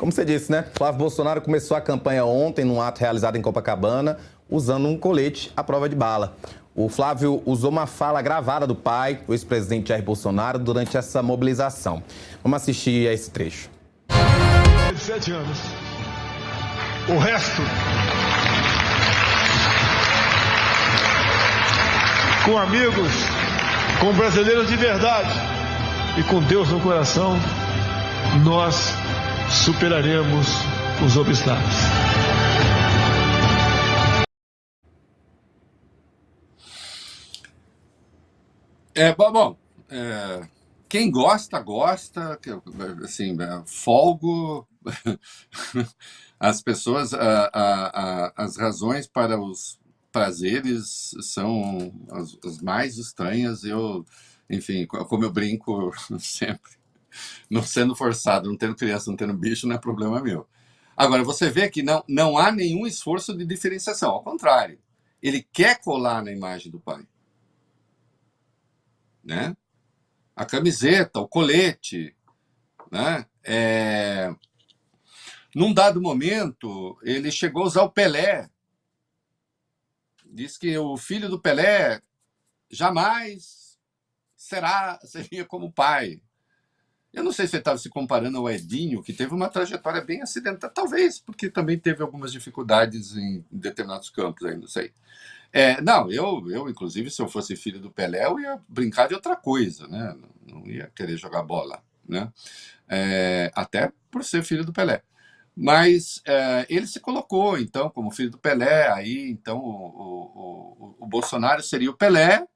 Como você disse, né? Flávio Bolsonaro começou a campanha ontem num ato realizado em Copacabana, usando um colete à prova de bala. O Flávio usou uma fala gravada do pai, o ex-presidente Jair Bolsonaro, durante essa mobilização. Vamos assistir a esse trecho. 7 anos. O resto, com amigos, com brasileiros de verdade e com Deus no coração, nós superaremos os obstáculos. Quem gosta, gosta, assim, folgo, as pessoas, as razões para os prazeres são as mais estranhas. Enfim, como eu brinco sempre, não sendo forçado, não tendo criança, não tendo bicho, não é problema meu. Agora, você vê que não há nenhum esforço de diferenciação, ao contrário, ele quer colar na imagem do pai, né? A camiseta, o colete, né? Num dado momento, ele chegou a usar o Pelé. Diz que o filho do Pelé jamais seria como o pai. Eu não sei se ele estava se comparando ao Edinho, que teve uma trajetória bem acidentada, talvez, porque também teve algumas dificuldades em determinados campos, aí, não sei. Eu, inclusive, se eu fosse filho do Pelé, eu ia brincar de outra coisa, né? Não ia querer jogar bola, né? Até por ser filho do Pelé. Mas ele se colocou, então, como filho do Pelé, aí, então, o Bolsonaro seria o Pelé,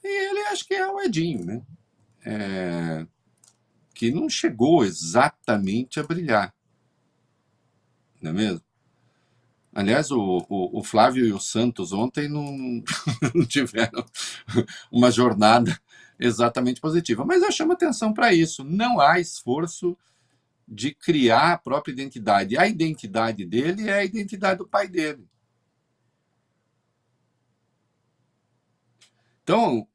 e ele acho que é o Edinho, né? Que não chegou exatamente a brilhar, não é mesmo? Aliás, o Flávio e o Santos ontem não tiveram uma jornada exatamente positiva. Mas eu chamo atenção para isso. Não há esforço de criar a própria identidade. A identidade dele é a identidade do pai dele. Então,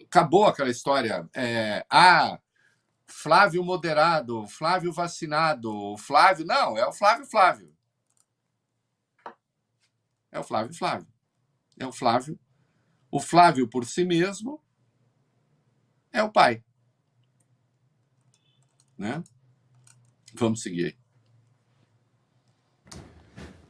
acabou aquela história. Flávio moderado, Flávio vacinado, Flávio... Não, é o Flávio Flávio. É o Flávio Flávio. É o Flávio. O Flávio por si mesmo é o pai. Né? Vamos seguir aí.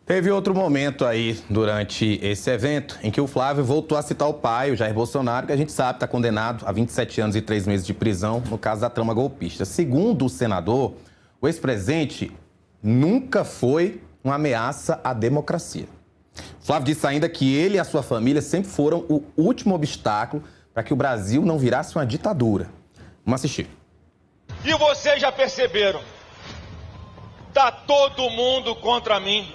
Teve outro momento aí durante esse evento em que o Flávio voltou a citar o pai, o Jair Bolsonaro, que a gente sabe está condenado a 27 anos e 3 meses de prisão no caso da trama golpista. Segundo o senador, o ex-presidente nunca foi uma ameaça à democracia. Flávio disse ainda que ele e a sua família sempre foram o último obstáculo para que o Brasil não virasse uma ditadura. Vamos assistir. E vocês já perceberam? Tá todo mundo contra mim.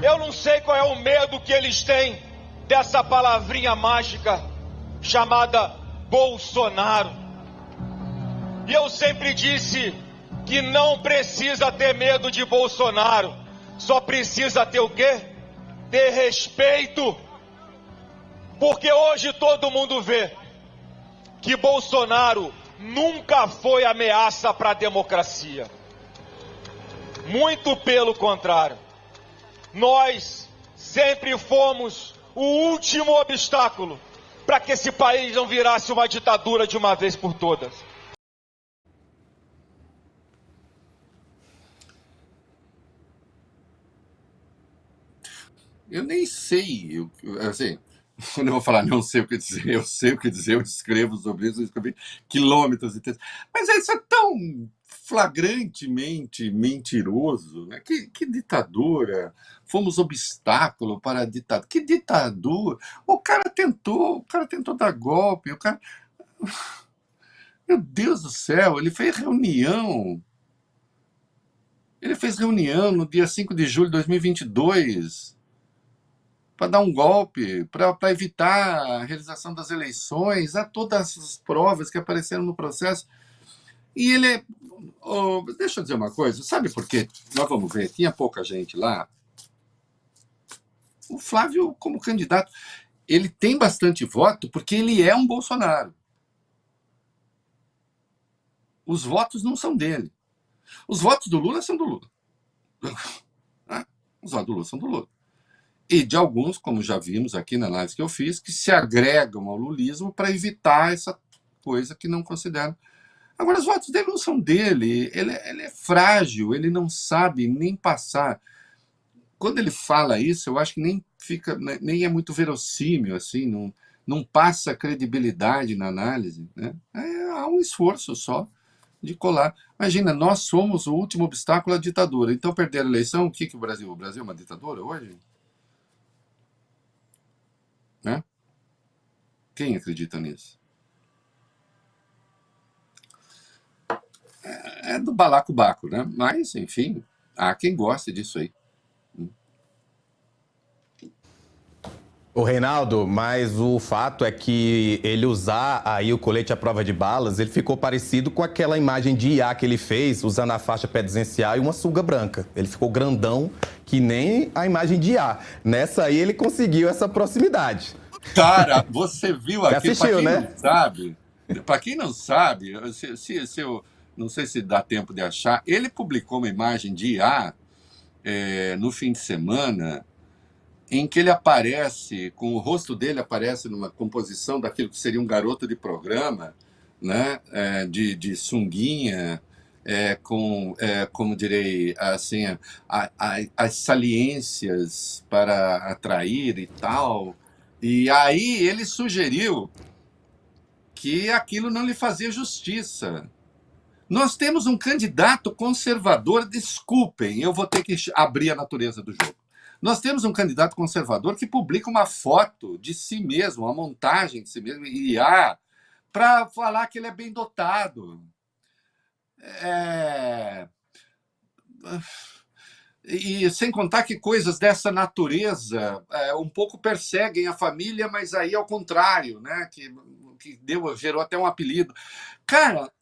Eu não sei qual é o medo que eles têm dessa palavrinha mágica chamada Bolsonaro. E eu sempre disse que não precisa ter medo de Bolsonaro. Só precisa ter o quê? Ter respeito. Porque hoje todo mundo vê que Bolsonaro nunca foi ameaça para a democracia. Muito pelo contrário. Nós sempre fomos o último obstáculo para que esse país não virasse uma ditadura de uma vez por todas. Eu nem sei, assim, quando eu vou falar não sei o que dizer, eu sei o que dizer, eu escrevo sobre isso, eu escrevi quilômetros e textos. Mas isso é tão flagrantemente mentiroso, né? Que ditadura, fomos obstáculo para a ditadura. Que ditadura? O cara tentou dar golpe, Meu Deus do céu, ele fez reunião no dia 5 de julho de 2022 para dar um golpe, para evitar a realização das eleições, há todas as provas que apareceram no processo. E ele... deixa eu dizer uma coisa, sabe por quê? Nós vamos ver, tinha pouca gente lá. O Flávio, como candidato, ele tem bastante voto porque ele é um Bolsonaro. Os votos não são dele. Os votos do Lula são do Lula. Né? Os votos do Lula são do Lula. E de alguns, como já vimos aqui na análise que eu fiz, que se agregam ao lulismo para evitar essa coisa que não consideram. Agora, os votos dele não são dele, ele é frágil, ele não sabe nem passar. Quando ele fala isso, eu acho que nem é muito verossímil, assim, não passa credibilidade na análise, né? Há um esforço só de colar. Imagina, nós somos o último obstáculo à ditadura. Então, perder a eleição, o que o Brasil? O Brasil é uma ditadura hoje? Né? Quem acredita nisso? É do balacobaco, né? Mas, enfim, há quem goste disso aí. Ô, Reinaldo, mas o fato é que ele usar aí o colete à prova de balas, ele ficou parecido com aquela imagem de IA que ele fez, usando a faixa presidencial e uma sunga branca. Ele ficou grandão, que nem a imagem de IA. Nessa aí ele conseguiu essa proximidade. Cara, você viu aqui, assistiu, para quem não sabe, se eu não sei se dá tempo de achar, ele publicou uma imagem de IA no fim de semana, em que ele aparece, com o rosto dele aparece numa composição daquilo que seria um garoto de programa, né, de sunguinha, como direi, assim, as saliências para atrair e tal. E aí ele sugeriu que aquilo não lhe fazia justiça. Nós temos um candidato conservador, desculpem, eu vou ter que abrir a natureza do jogo. Nós temos um candidato conservador que publica uma foto de si mesmo, uma montagem de si mesmo, IA, para falar que ele é bem dotado. E sem contar que coisas dessa natureza um pouco perseguem a família, mas aí ao contrário, né? Que gerou até um apelido. Cara,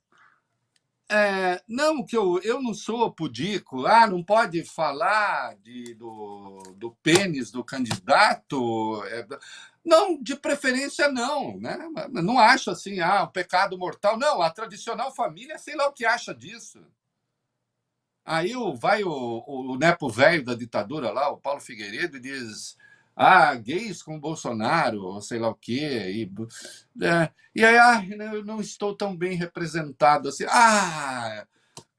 não, que eu não sou pudico, não pode falar do pênis do candidato. Não, de preferência não, né? Não acho assim, o pecado mortal. Não, a tradicional família, sei lá o que acha disso. Aí vai o nepo velho da ditadura lá, o Paulo Figueiredo, e diz: gays com Bolsonaro, ou sei lá o quê. E aí, eu não estou tão bem representado assim.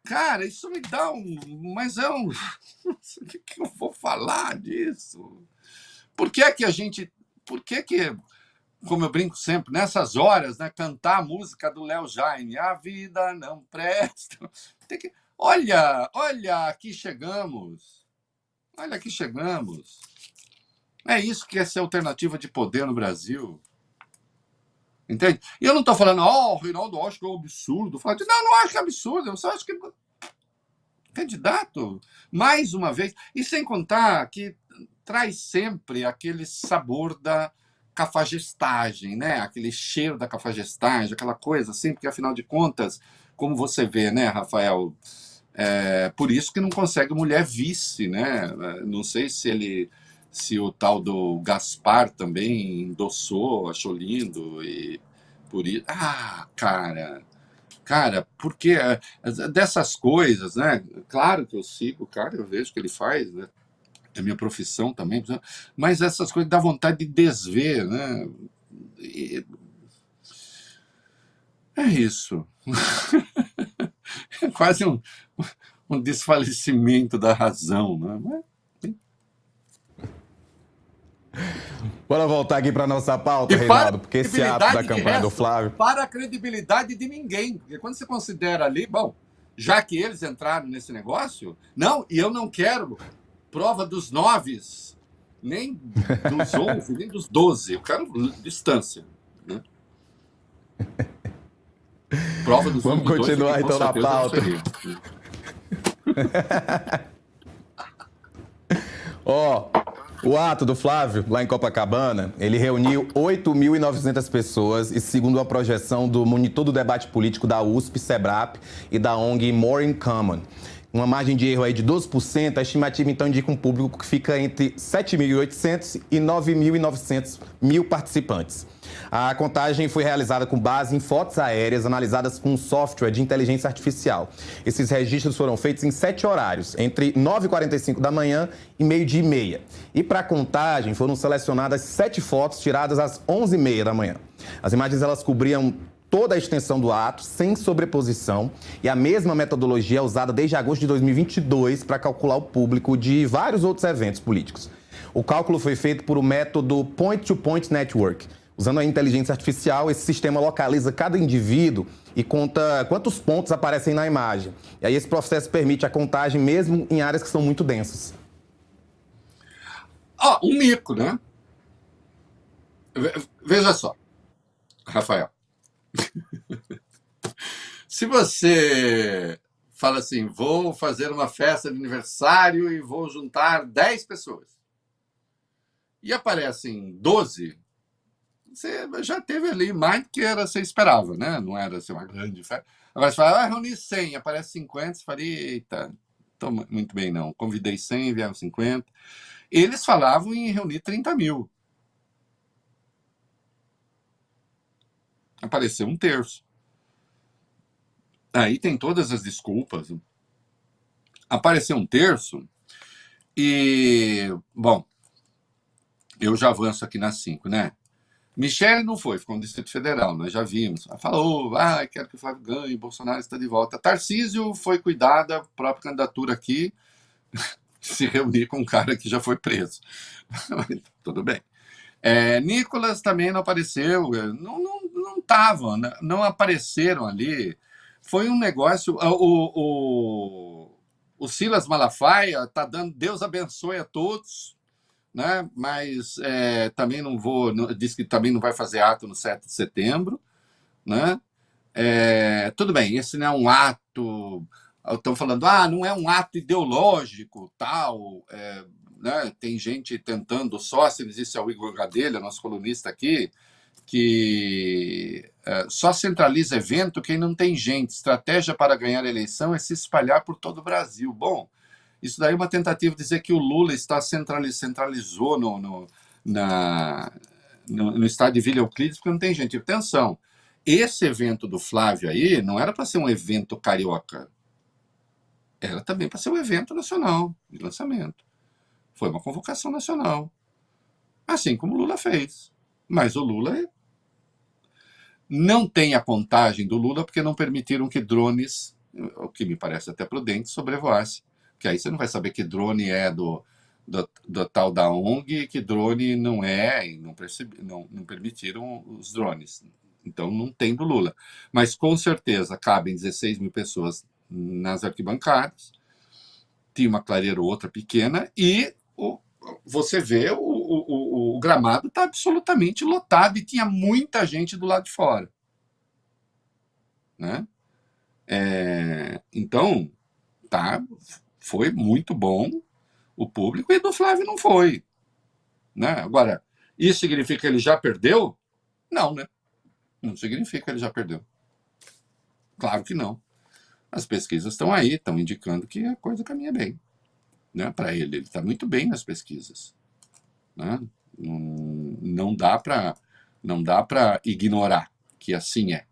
Cara, isso me dá Mas o que eu vou falar disso? Por que, como eu brinco sempre, nessas horas, né, cantar a música do Léo Jaime, a vida não presta. Olha, aqui chegamos. Olha, aqui chegamos. É isso que é ser alternativa de poder no Brasil. Entende? E eu não estou falando, Reinaldo, acho que é um absurdo. Não acho que é absurdo. Eu só acho que candidato, mais uma vez. E sem contar que traz sempre aquele sabor da cafajestagem, né? Aquele cheiro da cafajestagem, aquela coisa assim, porque afinal de contas, como você vê, né, Rafael? Por isso que não consegue mulher vice, né? Não sei se o tal do Gaspar também endossou, achou lindo e por isso. Cara, porque dessas coisas, né? Claro que eu sigo o cara, eu vejo o que ele faz, né? É minha profissão também, mas essas coisas dá vontade de desver, né? É isso. É quase um desfalecimento da razão, né? Bora voltar aqui para nossa pauta, Reinaldo, porque esse ato da campanha do Flávio... Para a credibilidade de ninguém, porque quando você considera ali, já que eles entraram nesse negócio, e eu não quero prova dos 9, nem dos 11, nem dos 12, eu quero distância, né? Prova dos Vamos continuar então na pauta. O ato do Flávio, lá em Copacabana, ele reuniu 8.900 pessoas e, segundo a projeção do Monitor do Debate Político da USP, SEBRAP e da ONG More in Common, uma margem de erro aí de 12%, a estimativa então indica um público que fica entre 7.800 e 9.900 participantes. A contagem foi realizada com base em fotos aéreas analisadas com um software de inteligência artificial. Esses registros foram feitos em 7 horários, entre 9h45 da manhã e 12h30. E para a contagem foram selecionadas 7 fotos tiradas às 11h30 da manhã. As imagens elas cobriam toda a extensão do ato, sem sobreposição, e a mesma metodologia é usada desde agosto de 2022 para calcular o público de vários outros eventos políticos. O cálculo foi feito por o método Point-to-Point Network. Usando a inteligência artificial, esse sistema localiza cada indivíduo e conta quantos pontos aparecem na imagem. E aí esse processo permite a contagem mesmo em áreas que são muito densas. Um mico, né? Veja só, Rafael. Se você fala assim, vou fazer uma festa de aniversário e vou juntar 10 pessoas, e aparecem 12, você já teve ali mais do que você esperava, né? Não era assim, uma grande festa. Agora você fala, reuni 100, aparece 50, você fala, eita, tô muito bem não, convidei 100, vieram 50. Eles falavam em reunir 30 mil. Apareceu um terço. Aí tem todas as desculpas. Apareceu um terço e, bom, eu já avanço aqui nas 5, né? Michele não foi, ficou no Distrito Federal, nós já vimos. Ela falou, quero que o Flávio ganhe, Bolsonaro está de volta. Tarcísio foi cuidar da própria candidatura aqui, se reunir com um cara que já foi preso. Tudo bem. Nicolas também não apareceu, não estavam, não apareceram ali. Foi um negócio. O Silas Malafaia está dando Deus abençoe a todos, né? Mas também diz que também não vai fazer ato no 7 de setembro, né? Tudo bem, esse não é um ato. Estão falando, não é um ato ideológico, tal. Né? Tem gente tentando só, se disse ao Igor Gadelha, nosso colunista aqui, que só centraliza evento quem não tem gente. Estratégia para ganhar a eleição é se espalhar por todo o Brasil. Bom, isso daí é uma tentativa de dizer que o Lula centralizou no estado de Vila Euclides porque não tem gente. Atenção, esse evento do Flávio aí não era para ser um evento carioca. Era também para ser um evento nacional de lançamento. Foi uma convocação nacional. Assim como o Lula fez. Mas o Lula não tem a contagem do Lula porque não permitiram que drones, o que me parece até prudente, sobrevoasse. Porque aí você não vai saber que drone é do tal da ONG e que drone não é, e não permitiram os drones. Então não tem do Lula. Mas com certeza cabem 16 mil pessoas nas arquibancadas, tinha uma clareira ou outra pequena, e você vê o gramado está absolutamente lotado e tinha muita gente do lado de fora, né? Então, foi muito bom o público, e do Flávio não foi, né? Agora, isso significa que ele já perdeu? Não, né? Não significa que ele já perdeu. Claro que não. As pesquisas estão aí, estão indicando que a coisa caminha bem, né? Para ele está muito bem nas pesquisas, né? Não dá para ignorar que assim é.